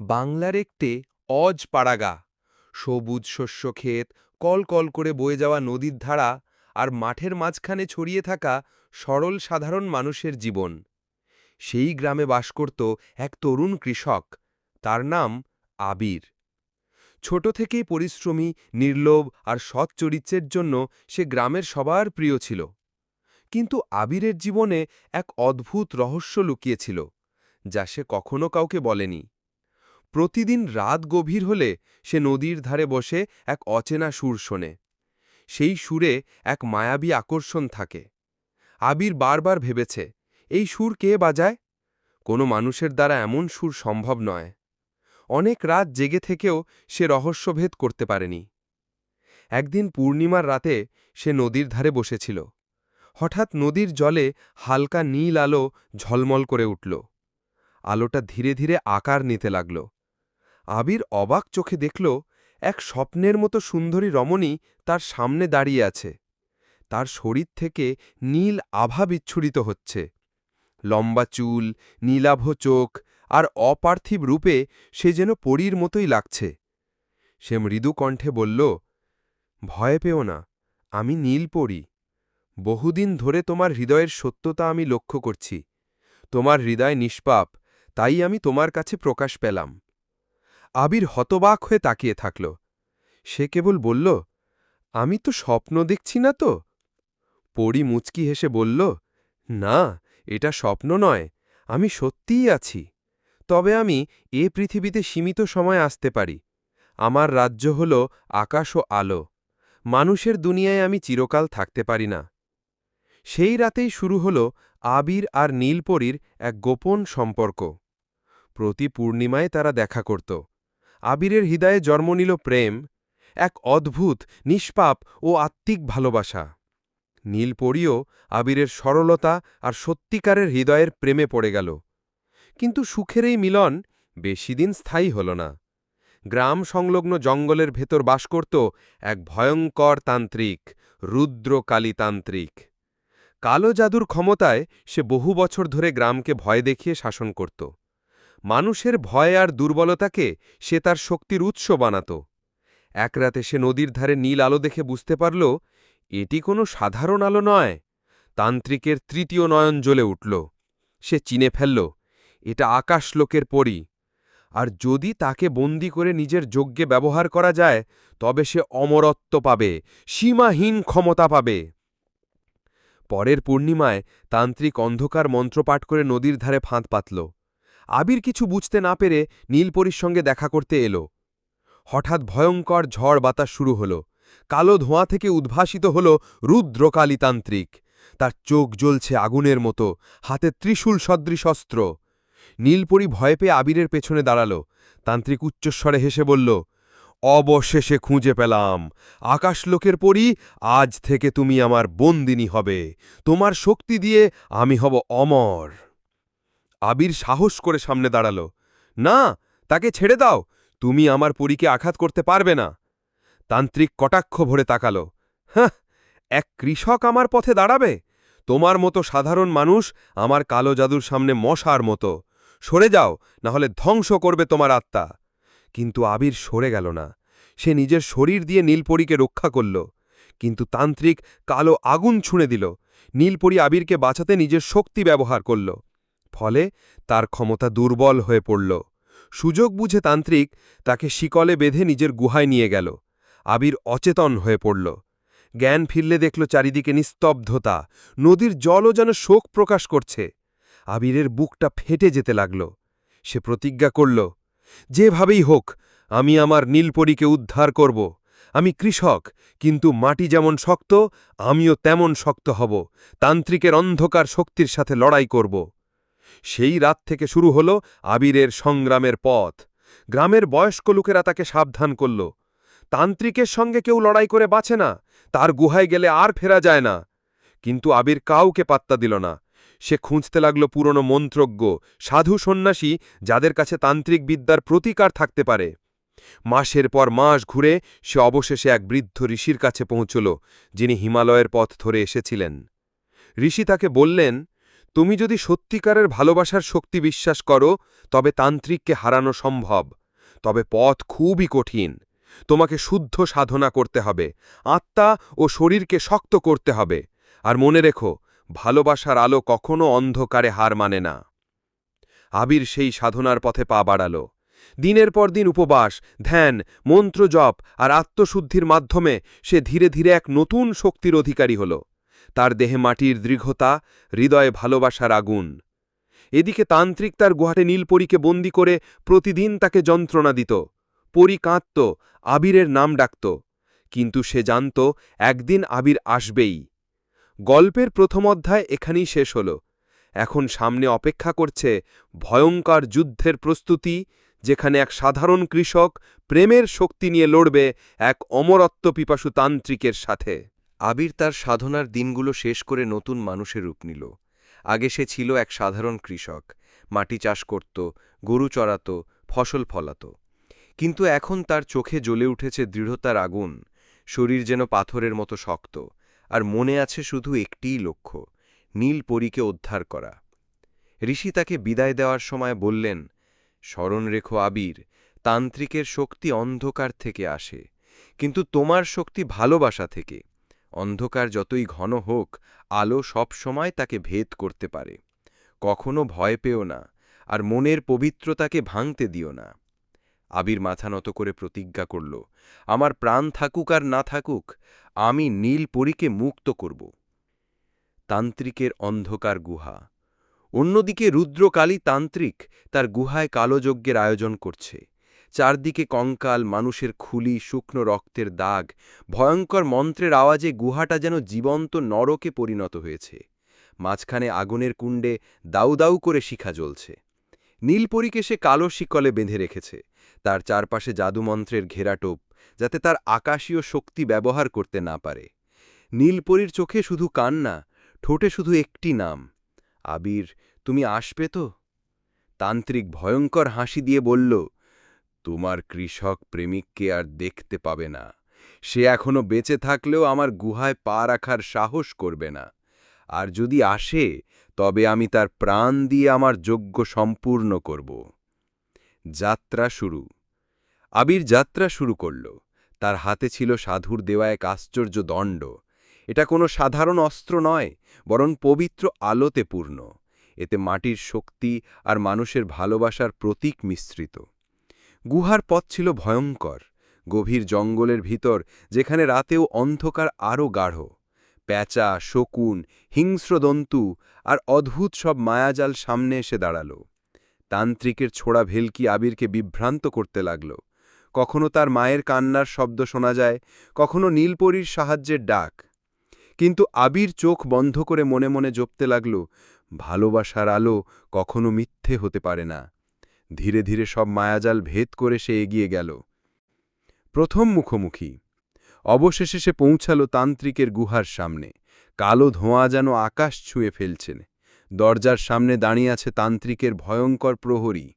বাংলার একটে অজ পাড়াগা, সবুজ শস্যক্ষেত, call call করে বয়ে যাওয়া নদীর ধারা আর মাঠের মাঝখানে ছড়িয়ে থাকা সরল সাধারণ মানুষের জীবন। সেই গ্রামে বাস করত এক তরুণ কৃষক, তার নাম আবির। ছোট থেকেই পরিশ্রমী, নির্লোভ আর সৎ চরিত্রের জন্য সে গ্রামের সবার প্রিয় ছিল। কিন্তু আবিরের জীবনে এক অদ্ভুত রহস্য লুকিয়েছিল, যা সে কখনো কাউকে বলেনি। প্রতিদিন রাত গভীর হলে সে নদীর ধারে বসে এক অচেনা সুর শোনে। সেই সুরে এক মায়াবী আকর্ষণ থাকে। আবির বারবার ভেবেছে, এই সুর কে বাজায়? কোনো মানুষের দ্বারা এমন সুর সম্ভব নয়। অনেক রাত জেগে থেকেও সে রহস্যভেদ করতে পারেনি। একদিন পূর্ণিমার রাতে সে নদীর ধারে বসেছিল। হঠাৎ নদীর জলে হালকা নীল আলো ঝলমল করে উঠল। আলোটা ধীরে ধীরে আকার নিতে লাগল। আবির অবাক চোখে দেখল, এক স্বপ্নের মতো সুন্দরী রমণী তার সামনে দাঁড়িয়ে আছে। তার শরীর থেকে নীল আভা বিচ্ছুরিত হচ্ছে। লম্বা চুল, নীলাভ চোখ আর অপার্থিব রূপে সে যেন পরীর মতোই লাগছে। সে মৃদু কণ্ঠে বলল, ভয় পেও না, আমি নীলপরী। বহুদিন ধরে তোমার হৃদয়ের সত্যতা আমি লক্ষ্য করছি। তোমার হৃদয় নিষ্পাপ, তাই আমি তোমার কাছে প্রকাশ পেলাম। আবির হতবাক হয়ে তাকিয়ে থাকল। সে কেবল বলল, আমি তো স্বপ্ন দেখছি না তো? পরী মুচকি হেসে বলল, না, এটা স্বপ্ন নয়, আমি সত্যিই আছি। তবে আমি এ পৃথিবীতে সীমিত সময় আসতে পারি। আমার রাজ্য হল আকাশ ও আলো। মানুষের দুনিয়ায় আমি চিরকাল থাকতে পারি না। সেই রাতেই শুরু হল আবির আর নীলপরীর এক গোপন সম্পর্ক। প্রতি পূর্ণিমায় তারা দেখা করত। আবিরের হৃদয়ে জন্ম নিল প্রেম, এক অদ্ভুত, নিষ্পাপ ও আত্মিক ভালোবাসা। নীলপরীও আবিরের সরলতা আর সত্যিকারের হৃদয়ের প্রেমে পড়ে গেল। কিন্তু সুখের এই মিলন বেশিদিন স্থায়ী হল না। গ্রাম সংলগ্ন জঙ্গলের ভেতর বাস করত এক ভয়ঙ্কর তান্ত্রিক, রুদ্রকালী তান্ত্রিক। কালো জাদুর ক্ষমতায় সে বহু বছর ধরে গ্রামকে ভয় দেখিয়ে শাসন করত। মানুষের ভয় আর দুর্বলতাকে সে তার শক্তির উৎস বানাত। এক রাতে সে নদীর ধারে নীল আলো দেখে বুঝতে পারল, এটি কোনো সাধারণ আলো নয়। তান্ত্রিকের তৃতীয় নয়ন জ্বলে উঠল। সে চিনে ফেলল, এটা আকাশলোকের পরী। আর যদি তাকে বন্দি করে নিজের যজ্ঞে ব্যবহার করা যায়, তবে সে অমরত্ব পাবে, সীমাহীন ক্ষমতা পাবে। পরের পূর্ণিমায় তান্ত্রিক অন্ধকার মন্ত্রপাঠ করে নদীর ধারে ফাঁদ পাতল। আবির কিছু বুঝতে না পেরে নীলপরীর সঙ্গে দেখা করতে এল। হঠাৎ ভয়ঙ্কর ঝড় বাতাস শুরু হল। কালো ধোঁয়া থেকে উদ্ভাসিত হল রুদ্রকালী তান্ত্রিক। তার চোখ জ্বলছে আগুনের মতো, হাতে ত্রিশূল সদৃশ অস্ত্র। নীলপরী ভয় পেয়ে আবিরের পেছনে দাঁড়াল। তান্ত্রিক উচ্চস্বরে হেসে বলল, অবশেষে খুঁজে পেলাম। আকাশলোকের পরী, আজ থেকে তুমি আমার বন্দিনী হবে। তোমার শক্তি দিয়ে আমি হব অমর। আবির সাহস করে সামনে দাঁড়াল। না, তাকে ছেড়ে দাও, তুমি আমার পরীকে আঘাত করতে পারবে না। তান্ত্রিক কটাক্ষ ভরে তাকাল। হ্যাঁ, এক কৃষক আমার পথে দাঁড়াবে? তোমার মতো সাধারণ মানুষ আমার কালো জাদুর সামনে মশার মতো। সরে যাও, না হলে ধ্বংস করবে তোমার আত্মা। কিন্তু আবির সরে গেল না। সে নিজের শরীর দিয়ে নীলপরীকে রক্ষা করল। কিন্তু তান্ত্রিক কালো আগুন ছুঁড়ে দিল। নীলপরী আবিরকে বাঁচাতে নিজের শক্তি ব্যবহার করল। ফলে তার ক্ষমতা দুর্বল হয়ে পড়ল। সুযোগ বুঝে তান্ত্রিক তাকে শিকলে বেঁধে নিজের গুহায় নিয়ে গেল। আবির অচেতন হয়ে পড়ল। জ্ঞান ফিরলে দেখল চারিদিকে নিস্তব্ধতা, নদীর জলও যেন শোক প্রকাশ করছে। আবিরের বুকটা ফেটে যেতে লাগল। সে প্রতিজ্ঞা করল, যেভাবেই হোক আমি আমার নীলপরীকে উদ্ধার করব। আমি কৃষক, কিন্তু মাটি যেমন শক্ত, আমিও তেমন শক্ত হব। তান্ত্রিকের অন্ধকার শক্তির সাথে লড়াই করব। সেই রাত থেকে শুরু হল আবিরের সংগ্রামের পথ। গ্রামের বয়স্ক লোকেরা তাকে সাবধান করল, তান্ত্রিকের সঙ্গে কেউ লড়াই করে বাঁচে না, তার গুহায় গেলে আর ফেরা যায় না। কিন্তু আবির কাউকে পাত্তা দিল না। সে খুঁজতে লাগল পুরনো মন্ত্রজ্ঞ, সাধু সন্ন্যাসী, যাদের কাছে তান্ত্রিক বিদ্যার প্রতিকার থাকতে পারে। মাসের পর মাস ঘুরে সে অবশেষে এক বৃদ্ধ ঋষির কাছে পৌঁছল, যিনি হিমালয়ের পথ ধরে এসেছিলেন। ঋষি তাকে বললেন, তুমি যদি সত্যিকারের ভালোবাসার শক্তি বিশ্বাস করো তবে তান্ত্রিককে হারানো সম্ভব, তবে পথ খুবই কঠিন। তোমাকে শুদ্ধ সাধনা করতে হবে, আত্মা ও শরীরকে শক্ত করতে হবে। আর মনে রেখো, ভালোবাসার আলো কখনো অন্ধকারে হার মানে না। আবির সেই সাধনার পথে পা বাড়াল। দিনের পর দিন উপবাস, ধ্যান, মন্ত্র জপ আর আত্মশুদ্ধির মাধ্যমে সে ধীরে ধীরে এক নতুন শক্তির অধিকারী হল। তার দেহে মাটির দৃঢ়তা, হৃদয়ে ভালোবাসার আগুন। এদিকে তান্ত্রিক তার গুহাতে নীলপরীকে বন্দি করে প্রতিদিন তাকে যন্ত্রণা দিত। পরী কাঁদত, আবিরের নাম ডাকত, কিন্তু সে জানত একদিন আবির আসবেই। গল্পের প্রথম অধ্যায় এখানেই শেষ হল। এখন সামনে অপেক্ষা করছে ভয়ঙ্কর যুদ্ধের প্রস্তুতি, যেখানে এক সাধারণ কৃষক প্রেমের শক্তি নিয়ে লড়বে এক অমরত্ব পিপাসু তান্ত্রিকের সাথে। আবির তার সাধনার দিনগুলো শেষ করে নতুন মানুষের রূপ নিল। আগে সে ছিল এক সাধারণ কৃষক, মাটি চাষ করত, গরু চড়াত, ফসল ফলাত। কিন্তু এখন তার চোখে জ্বলে উঠেছে দৃঢ়তার আগুন, শরীর যেন পাথরের মতো শক্ত, আর মনে আছে শুধু একটিই লক্ষ্য, নীলপরীকে উদ্ধার করা। ঋষি তাকে বিদায় দেওয়ার সময় বললেন, স্মরণ রেখো আবির, তান্ত্রিকের শক্তি অন্ধকার থেকে আসে, কিন্তু তোমার শক্তি ভালোবাসা থেকে। অন্ধকার যতই ঘন হোক, আলো সব সময় তাকে ভেদ করতে পারে। কখনো ভয় পেও না, আর মনের পবিত্রতাকে ভাঙতে দিও না। আবির মাথা নত করে প্রতিজ্ঞা করল, আমার প্রাণ থাকুক আর না থাকুক, আমি নীলপরীকে মুক্ত করব। তান্ত্রিকের অন্ধকার গুহা। অন্যদিকে রুদ্রকালী তান্ত্রিক তার গুহায় কালোযজ্ঞের আয়োজন করছে। চারদিকে কঙ্কাল, মানুষের খুলি, শুকনো রক্তের দাগ, ভয়ঙ্কর মন্ত্রের আওয়াজে গুহাটা যেন জীবন্ত নরকে পরিণত হয়েছে। মাঝখানে আগুনের কুণ্ডে দাউ দাউ করে শিখা জ্বলছে। নীলপরীকে সে কালো শিকলে বেঁধে রেখেছে, তার চারপাশে জাদুমন্ত্রের ঘেরাটোপ, যাতে তার আকাশীয় শক্তি ব্যবহার করতে না পারে। নীলপরীর চোখে শুধু কান্না, ঠোঁটে শুধু একটি নাম, আবির, তুমি আসবে তো? তান্ত্রিক ভয়ঙ্কর হাসি দিয়ে বলল, তোমার কৃষক প্রেমিককে আর দেখতে পাবে না। সে এখনো বেঁচে থাকলেও আমার গুহায় পা রাখার সাহস করবে না। আর যদি আসে, তবে আমি তার প্রাণ দিয়ে আমার যজ্ঞ সম্পূর্ণ করব। যাত্রা শুরু। আবির যাত্রা শুরু করল। তার হাতে ছিল সাধুর দেওয়া এক আশ্চর্য দণ্ড। এটা কোনো সাধারণ অস্ত্র নয়, বরং পবিত্র আলোতে পূর্ণ। এতে মাটির শক্তি আর মানুষের ভালোবাসার প্রতীক মিশ্রিত। গুহার পথ ছিল ভয়ঙ্কর, গভীর জঙ্গলের ভিতর, যেখানে রাতেও অন্ধকার আরও গাঢ়। প্যাঁচা, শকুন, হিংস্রদন্তু আর অদ্ভুত সব মায়াজাল সামনে এসে দাঁড়াল। তান্ত্রিকের ছোড়া ভেলকি আবিরকে বিভ্রান্ত করতে লাগল। কখনো তার মায়ের কান্নার শব্দ শোনা যায়, কখনো নীলপরীর সাহায্যের ডাক। কিন্তু আবির চোখ বন্ধ করে মনে মনে জপতে লাগল, ভালোবাসার আলো কখনো মিথ্যে হতে পারে না। ধীরে ধীরে সব মায়াজাল ভেদ করে সে এগিয়ে গেল। প্রথম মুখোমুখি। অবশেষে সে পৌঁছাল তান্ত্রিকের গুহার সামনে। কালো ধোঁয়া যেন আকাশ ছুঁয়ে ফেলছে। দরজার সামনে দাঁড়িয়ে আছে তান্ত্রিকের ভয়ঙ্কর প্রহরী,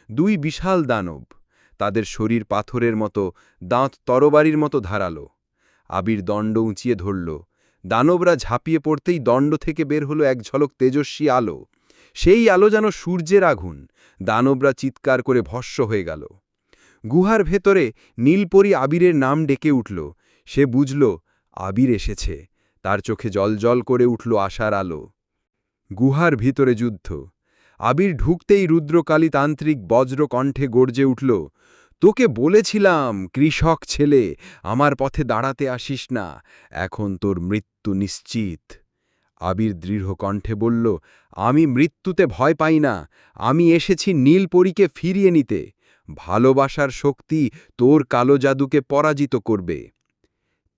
দুই বিশাল দানব। তাদের শরীর পাথরের মতো, দাঁত তরবারির মতো ধারালো। আবির দণ্ড উঁচিয়ে ধরল। দানবরা ঝাঁপিয়ে পড়তেই দণ্ড থেকে বের হলো এক ঝলক তেজস্বী আলো। সেই আলো যেন সূর্যের আগুন। দানবরা চিৎকার করে ভস্ম হয়ে গেল। গুহার ভেতরে নীলপরী আবিরের নাম ডেকে উঠল। সে বুঝল আবির এসেছে। তার চোখে জলজল করে উঠল আশার আলো। গুহার ভিতরে যুদ্ধ। আবির ঢুকতেই রুদ্রকালী তান্ত্রিক বজ্র কণ্ঠে গর্জে উঠল, তোকে বলেছিলাম কৃষক ছেলে, আমার পথে দাঁড়াতে আসিস না, এখন তোর মৃত্যু নিশ্চিত। আবির দৃঢ় কণ্ঠে বলল, আমি মৃত্যুতে ভয় পাই না, আমি এসেছি নীলপরীকে ফিরিয়ে নিতে। ভালোবাসার শক্তি তোর কালো জাদুকে পরাজিত করবে।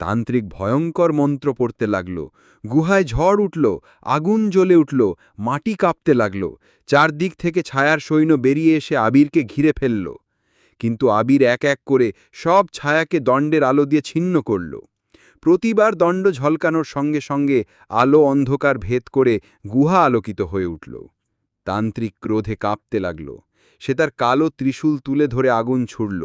তান্ত্রিক ভয়ঙ্কর মন্ত্র পড়তে লাগল। গুহায় ঝড় উঠল, আগুন জ্বলে উঠল, মাটি কাঁপতে লাগল। চারদিক থেকে ছায়ার সৈন্য বেরিয়ে এসে আবিরকে ঘিরে ফেলল। কিন্তু আবির এক এক করে সব ছায়াকে দণ্ডের আলো দিয়ে ছিন্ন করল। প্রতিবার দণ্ড ঝলকানোর সঙ্গে সঙ্গে আলো অন্ধকার ভেদ করে গুহা আলোকিত হয়ে উঠল। তান্ত্রিক ক্রোধে কাঁপতে লাগল। সে তার কালো ত্রিশূল তুলে ধরে আগুন ছুড়ল।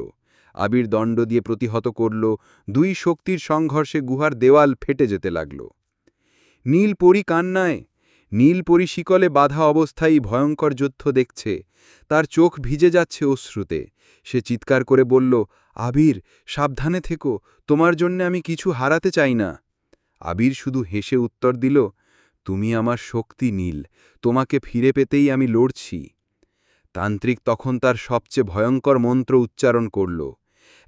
আবির দণ্ড দিয়ে প্রতিহত করল। দুই শক্তির সংঘর্ষে গুহার দেওয়াল ফেটে যেতে লাগল। নীলপরী কান্নায়, নীলপরি শিকলে বাধা অবস্থায় ভয়ঙ্কর যুদ্ধ দেখছে। তার চোখ ভিজে যাচ্ছে অশ্রুতে। সে চিৎকার করে বলল, আবির, সাবধানে থেকো, তোমার জন্যে আমি কিছু হারাতে চাই না। আবির শুধু হেসে উত্তর দিল, তুমি আমার শক্তি নীল, তোমাকে ফিরে পেতেই আমি লড়ছি। তান্ত্রিক তখন তার সবচেয়ে ভয়ঙ্কর মন্ত্র উচ্চারণ করল।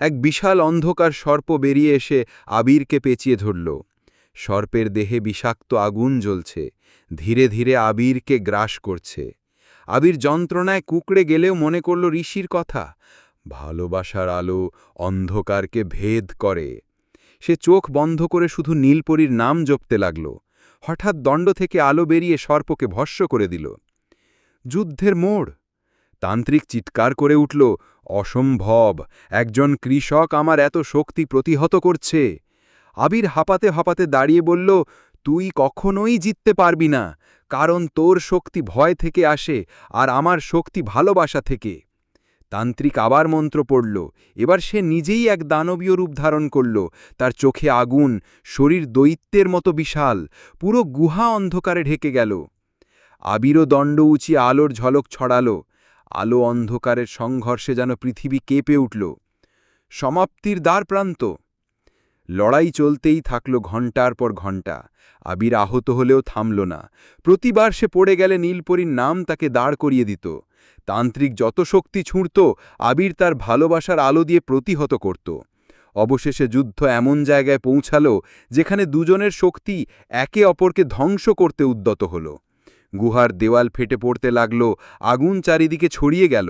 এক বিশাল অন্ধকার সর্প বেরিয়ে এসে আবিরকে পেঁচিয়ে ধরল। সর্পের দেহে বিষাক্ত আগুন জ্বলছে, ধীরে ধীরে আবিরকে গ্রাস করছে। আবির যন্ত্রণায় কুকড়ে গেলেও মনে করল ঋষির কথা, ভালোবাসার আলো অন্ধকারকে ভেদ করে। সে চোখ বন্ধ করে শুধু নীলপরীর নাম জপতে লাগল। হঠাৎ দণ্ড থেকে আলো বেরিয়ে সর্পকে ভস্ম করে দিল। যুদ্ধের মোড়। তান্ত্রিক চিৎকার করে উঠল, অসম্ভব, একজন কৃষক আমার এত শক্তি প্রতিহত করছে। আবির হাঁপাতে হাঁপাতে দাঁড়িয়ে বলল, তুই কখনোই জিততে পারবি না, কারণ তোর শক্তি ভয় থেকে আসে আর আমার শক্তি ভালোবাসা থেকে। তান্ত্রিক আবার মন্ত্র পড়ল। এবার সে নিজেই এক দানবীয় রূপ ধারণ করল। তার চোখে আগুন, শরীর দৈত্যের মতো বিশাল, পুরো গুহা অন্ধকারে ঢেকে গেল। আবিরও দণ্ড উঁচিয়ে আলোর ঝলক ছড়াল। আলো অন্ধকারের সংঘর্ষে যেন পৃথিবী কেঁপে উঠল। সমাপ্তির দ্বারপ্রান্ত। লড়াই চলতেই থাকল ঘণ্টার পর ঘণ্টা। আবির আহত হলেও থামল না। প্রতিবার সে পড়ে গেলে নীলপরীর নাম তাকে দাঁড় করিয়ে দিত। তান্ত্রিক যত শক্তি ছুঁড়ত, আবির তার ভালোবাসার আলো দিয়ে প্রতিহত করত। অবশেষে যুদ্ধ এমন জায়গায় পৌঁছাল যেখানে দুজনের শক্তি একে অপরকে ধ্বংস করতে উদ্যত হল। গুহার দেওয়াল ফেটে পড়তে লাগল, আগুন চারিদিকে ছড়িয়ে গেল।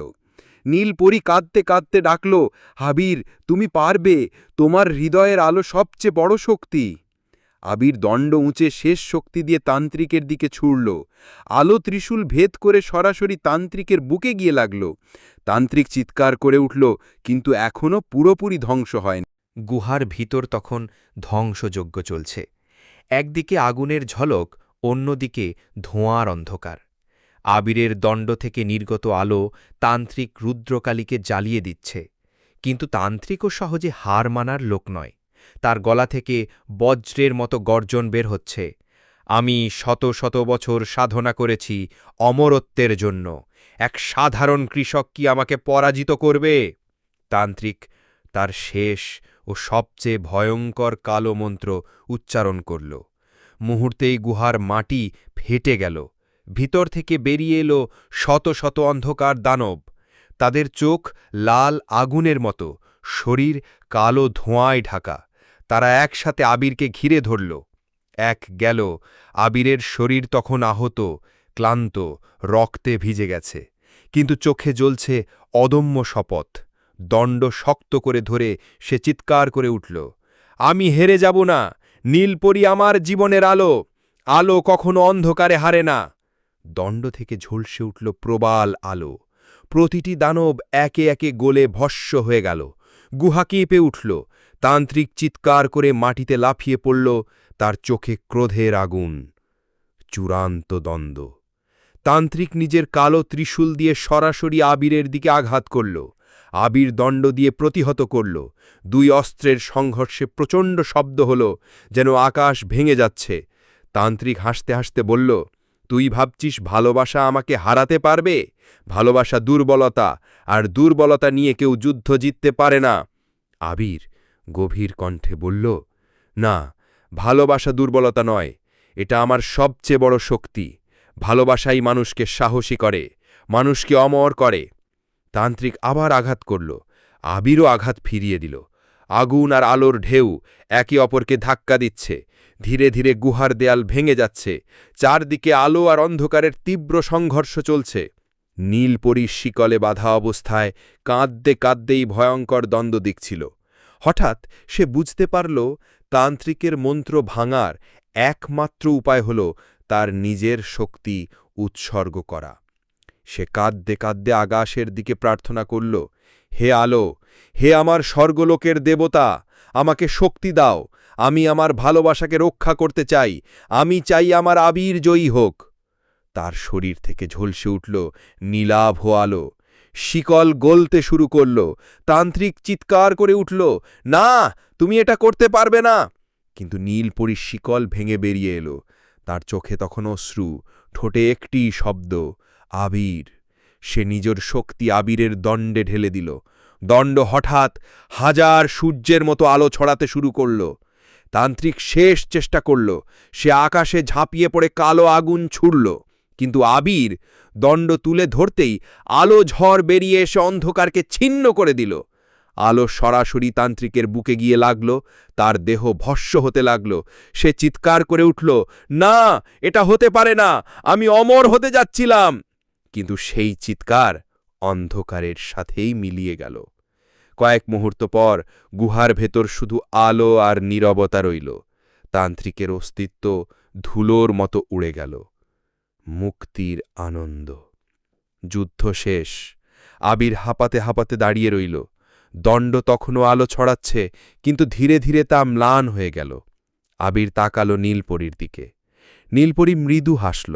নীলপরী কাঁদতে কাঁদতে ডাকল, আবির, তুমি পারবে, তোমার হৃদয়ের আলো সবচেয়ে বড় শক্তি। আবির দণ্ড উঁচে শেষ শক্তি দিয়ে তান্ত্রিকের দিকে ছুড়ল। আলো ত্রিশূল ভেদ করে সরাসরি তান্ত্রিকের বুকে গিয়ে লাগল। তান্ত্রিক চিৎকার করে উঠল, কিন্তু এখনও পুরোপুরি ধ্বংস হয়নি। গুহার ভিতর তখন ধ্বংসযজ্ঞ চলছে। একদিকে আগুনের ঝলক, অন্যদিকে ধোঁয়ার অন্ধকার। আবিরের দণ্ড থেকে নির্গত আলো তান্ত্রিক রুদ্রকালীকে জ্বালিয়ে দিচ্ছে। কিন্তু তান্ত্রিকও সহজে হার মানার লোক নয়। তার গলা থেকে বজ্রের মতো গর্জন বের হচ্ছে, আমি শত শত বছর সাধনা করেছি অমরত্বের জন্য, এক সাধারণ কৃষক কি আমাকে পরাজিত করবে? তান্ত্রিক তার শেষ ও সবচেয়ে ভয়ঙ্কর কালো মন্ত্র উচ্চারণ করল। মুহূর্তেই গুহার মাটি ফেটে গেল। ভিতর থেকে বেরিয়ে এলো শত শত অন্ধকার দানব। তাদের চোখ লাল আগুনের মতো, শরীর কালো ধোঁয়ায় ঢাকা। তারা একসাথে আবিরকে ঘিরে ধরল। এক গেল, আবিরের শরীর তখন আহত, ক্লান্ত, রক্তে ভিজে গেছে, কিন্তু চোখে জ্বলছে অদম্য শপথ। দণ্ড শক্ত করে ধরে সে চিৎকার করে উঠল, আমি হেরে যাব না, নীলপরী আমার জীবনের আলো, আলো কখনো অন্ধকারে হারে না। দণ্ড থেকে ঝলসে উঠল প্রবাল আলো। প্রতিটি দানব একে একে গলে ভস্ম হয়ে গেল। গুহা কেঁপে উঠল। তান্ত্রিক চিৎকার করে মাটিতে লাফিয়ে পড়ল, তার চোখে ক্রোধের আগুন। চূড়ান্ত দ্বন্দ্ব। তান্ত্রিক নিজের কালো ত্রিশূল দিয়ে সরাসরি আবিরের দিকে আঘাত করল। আবির দণ্ড দিয়ে প্রতিহত করল। দুই অস্ত্রের সংঘর্ষে প্রচণ্ড শব্দ হল, যেন আকাশ ভেঙে যাচ্ছে। তান্ত্রিক হাসতে হাসতে বলল, তুই ভাবছিস ভালোবাসা আমাকে হারাতে পারবে? ভালোবাসা দুর্বলতা, আর দুর্বলতা নিয়ে কেউ যুদ্ধ জিততে পারে না। আবির গভীর কণ্ঠে বলল, না, ভালোবাসা দুর্বলতা নয়, এটা আমার সবচেয়ে বড় শক্তি। ভালোবাসাই মানুষকে সাহসী করে, মানুষকে অমর করে। তান্ত্রিক আবার আঘাত করল। আবিরও আঘাত ফিরিয়ে দিল। আগুন আর আলোর ঢেউ একে অপরকে ধাক্কা দিচ্ছে। ধীরে ধীরে গুহার দেয়াল ভেঙে যাচ্ছে। চারদিকে আলো আর অন্ধকারের তীব্র সংঘর্ষ চলছে। নীলপরীর শিকলে বাঁধা অবস্থায় কাঁদতে কাঁদতেই ভয়ঙ্কর দ্বন্দ্ব দেখছিল। হঠাৎ সে বুঝতে পারল, তান্ত্রিকের মন্ত্র ভাঙার একমাত্র উপায় হল তার নিজের শক্তি উৎসর্গ করা। সে কাঁদতে কাঁদতে আকাশের দিকে প্রার্থনা করল, হে আলো, হে আমার স্বর্গলোকের দেবতা, আমাকে শক্তি দাও, আমি আমার ভালোবাসাকে রক্ষা করতে চাই, আমি চাই আমার আবির জয়ী হোক। তার শরীর থেকে ঝলসে উঠল নীলাভ আলো। শিকল গলতে শুরু করল। তান্ত্রিক চিৎকার করে উঠল, না, তুমি এটা করতে পারবে না। কিন্তু নীলপরীর শিকল ভেঙে বেরিয়ে এলো। তার চোখে তখন অশ্রু, ঠোঁটে একটি শব্দ, আবির। সে নিজের শক্তি আবিরের দণ্ডে ঢেলে দিল। দণ্ড হঠাৎ হাজার সূর্যের মতো আলো ছড়াতে শুরু করল। তান্ত্রিক শেষ চেষ্টা করল, সে আকাশে ঝাঁপিয়ে পড়ে কালো আগুন ছুড়ল, কিন্তু আবির দণ্ড তুলে ধরতেই আলো ঝড় বেরিয়ে এসে অন্ধকারকে ছিন্ন করে দিল। আলো সরাসরি তান্ত্রিকের বুকে গিয়ে লাগল, তার দেহ ভস্ম হতে লাগল। সে চিৎকার করে উঠল, না, এটা হতে পারে না, আমি অমর হতে যাচ্ছিলাম। কিন্তু সেই চিৎকার অন্ধকারের সাথেই মিলিয়ে গেল। কয়েক মুহূর্ত পর গুহার ভেতর শুধু আলো আর নীরবতা রইল। তান্ত্রিকের অস্তিত্ব ধুলোর মতো উড়ে গেল। মুক্তির আনন্দ। যুদ্ধ শেষ। আবির হাঁপাতে হাঁপাতে দাঁড়িয়ে রইল। দণ্ড তখনও আলো ছড়াচ্ছে, কিন্তু ধীরে ধীরে তা ম্লান হয়ে গেল। আবির তাকালো নীলপরীর দিকে। নীলপরী মৃদু হাসল,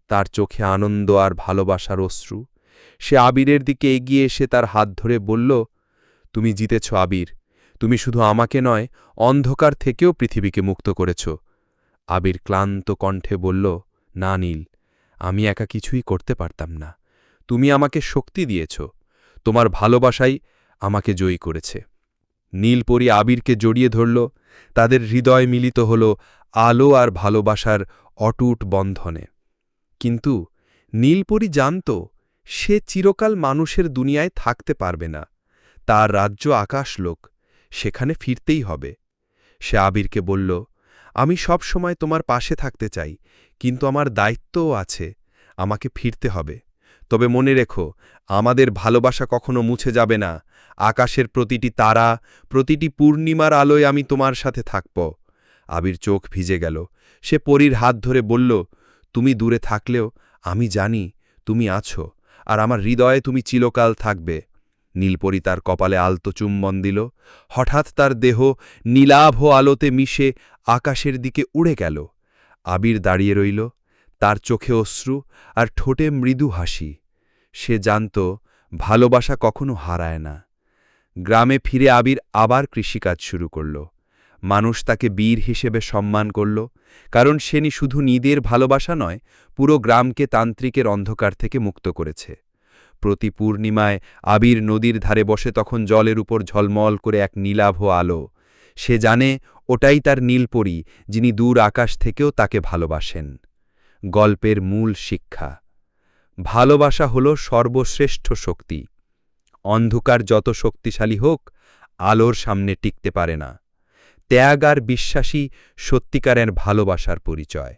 তার চোখে আনন্দ আর ভালোবাসার অশ্রু। সে আবিরের দিকে এগিয়ে এসে তার হাত ধরে বলল, তুমি জিতেছ আবির, তুমি শুধু আমাকে নয়, অন্ধকার থেকেও পৃথিবীকে মুক্ত করেছ। আবির ক্লান্ত কণ্ঠে বলল, না নীল, আমি একা কিছুই করতে পারতাম না। তুমি আমাকে শক্তি দিয়েছ, তোমার ভালোবাসাই আমাকে জয়ী করেছে। নীলপরী আবিরকে জড়িয়ে ধরল, তাদের হৃদয় মিলিত হল আলো আর ভালোবাসার অটুট বন্ধনে। কিন্তু নীলপরী জানত, সে চিরকাল মানুষের দুনিয়ায় থাকতে পারবে না। তার রাজ্য আকাশলোক, সেখানে ফিরতেই হবে। সে আবিরকে বলল, আমি সব সময় তোমার পাশে থাকতে চাই, কিন্তু আমার দায়িত্বও আছে, আমাকে ফিরতে হবে। তবে মনে রেখো, আমাদের ভালোবাসা কখনো মুছে যাবে না। আকাশের প্রতিটি তারা, প্রতিটি পূর্ণিমার আলোয় আমি তোমার সাথে থাকব। আবির চোখ ভিজে গেল। সে পরীর হাত ধরে বলল, তুমি দূরে থাকলেও আমি জানি তুমি আছো, আর আমার হৃদয়ে তুমি চিরকাল থাকবে। নীলপরী তার কপালে আলতো চুম্বন দিল। হঠাৎ তার দেহ নীলাভ আলোতে মিশে আকাশের দিকে উড়ে গেল। আবির দাঁড়িয়ে রইল, তার চোখে অশ্রু আর ঠোঁটে মৃদু হাসি। সে জানত, ভালোবাসা কখনো হারায় না। গ্রামে ফিরে আবির আবার কৃষিকাজ শুরু করল। মানুষ তাকে বীর হিসেবে সম্মান করল, কারণ সে শুধু নিজের ভালোবাসা নয়, পুরো গ্রামকে তান্ত্রিকের অন্ধকার থেকে মুক্ত করেছে। প্রতি পূর্ণিমায় আবির নদীর ধারে বসে তখন জলের উপর ঝলমল করে এক নীলাভ আলো। সে জানে, ওটাই তার নীলপরী, যিনি দূর আকাশ থেকেও তাকে ভালোবাসেন। গল্পের মূল শিক্ষা: ভালোবাসা হল সর্বশ্রেষ্ঠ শক্তি। অন্ধকার যত শক্তিশালী হোক, আলোর সামনে টিকতে পারে না। ত্যাগ আর বিশ্বাসী সত্যিকারের ভালোবাসার পরিচয়।